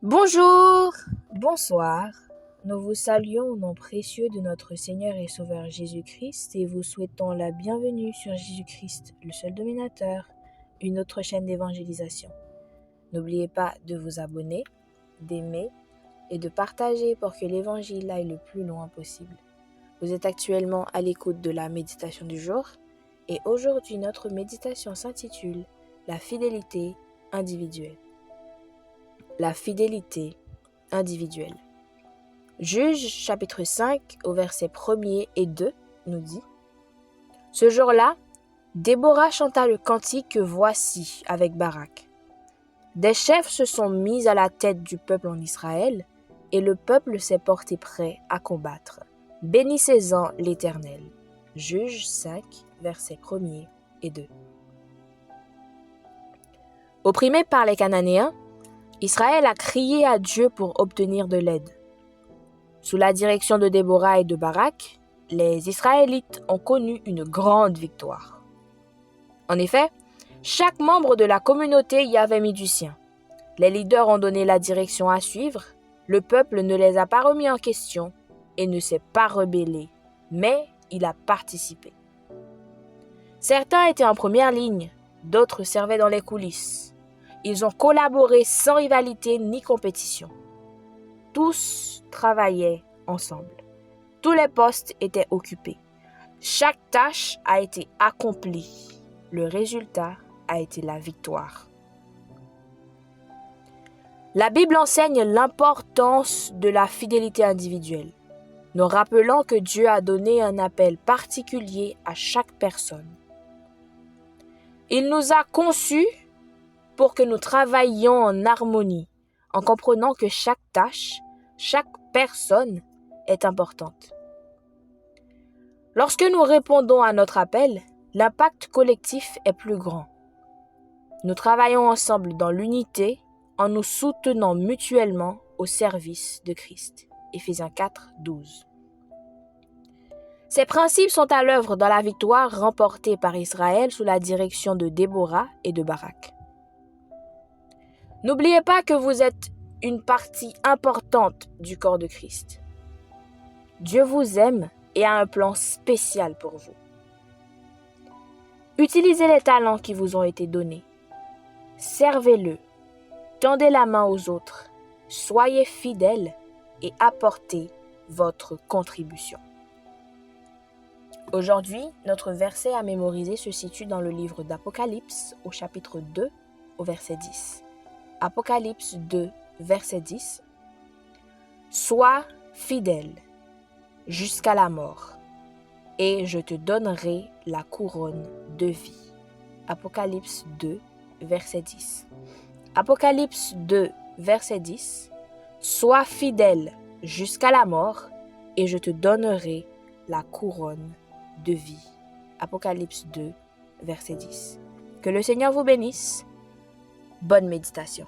Bonjour, bonsoir. Nous vous saluons au nom précieux de notre Seigneur et Sauveur Jésus-Christ et vous souhaitons la bienvenue sur Jésus-Christ, le seul dominateur, une autre chaîne d'évangélisation. N'oubliez pas de vous abonner, d'aimer et de partager pour que l'évangile aille le plus loin possible. Vous êtes actuellement à l'écoute de la méditation du jour et aujourd'hui notre méditation s'intitule « La fidélité individuelle ». La fidélité individuelle. Juge chapitre 5 au verset 1er et 2 nous dit « Ce jour-là, Déborah chanta le cantique que voici avec Barak. Des chefs se sont mis à la tête du peuple en Israël et le peuple s'est porté prêt à combattre. Bénissez-en l'Éternel. » Juge 5 versets 1er et 2. Opprimé par les Cananéens, Israël a crié à Dieu pour obtenir de l'aide. Sous la direction de Déborah et de Barak, les Israélites ont connu une grande victoire. En effet, chaque membre de la communauté y avait mis du sien. Les leaders ont donné la direction à suivre, le peuple ne les a pas remis en question et ne s'est pas rebellé, mais il a participé. Certains étaient en première ligne, d'autres servaient dans les coulisses. Ils ont collaboré sans rivalité ni compétition. Tous travaillaient ensemble. Tous les postes étaient occupés. Chaque tâche a été accomplie. Le résultat a été la victoire. La Bible enseigne l'importance de la fidélité individuelle, nous rappelant que Dieu a donné un appel particulier à chaque personne. Il nous a conçus pour que nous travaillions en harmonie, en comprenant que chaque tâche, chaque personne est importante. Lorsque nous répondons à notre appel, l'impact collectif est plus grand. Nous travaillons ensemble dans l'unité en nous soutenant mutuellement au service de Christ. Éphésiens 4, 12. Ces principes sont à l'œuvre dans la victoire remportée par Israël sous la direction de Déborah et de Barak. N'oubliez pas que vous êtes une partie importante du corps de Christ. Dieu vous aime et a un plan spécial pour vous. Utilisez les talents qui vous ont été donnés. Servez-le. Tendez la main aux autres. Soyez fidèles et apportez votre contribution. Aujourd'hui, notre verset à mémoriser se situe dans le livre d'Apocalypse au chapitre 2 au verset 10. Apocalypse 2, verset 10. Sois fidèle jusqu'à la mort, et je te donnerai la couronne de vie. Apocalypse 2, verset 10. Apocalypse 2, verset 10. Sois fidèle jusqu'à la mort, et je te donnerai la couronne de vie. Apocalypse 2, verset 10. Que le Seigneur vous bénisse. Bonne méditation.